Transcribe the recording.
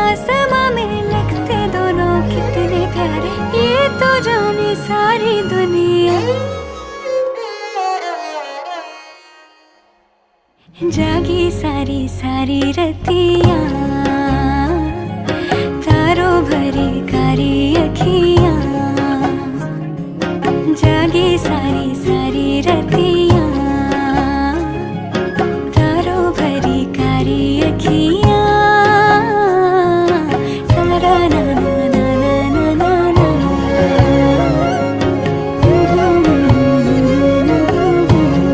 आसमां में लगते दोनों कितने प्यारे, ये तो जाने सारी दुनिया। जागी सारी सारी रतियाँ, तारों भरी कारी अखियाँ। जागी सारी सारी रतियाँ।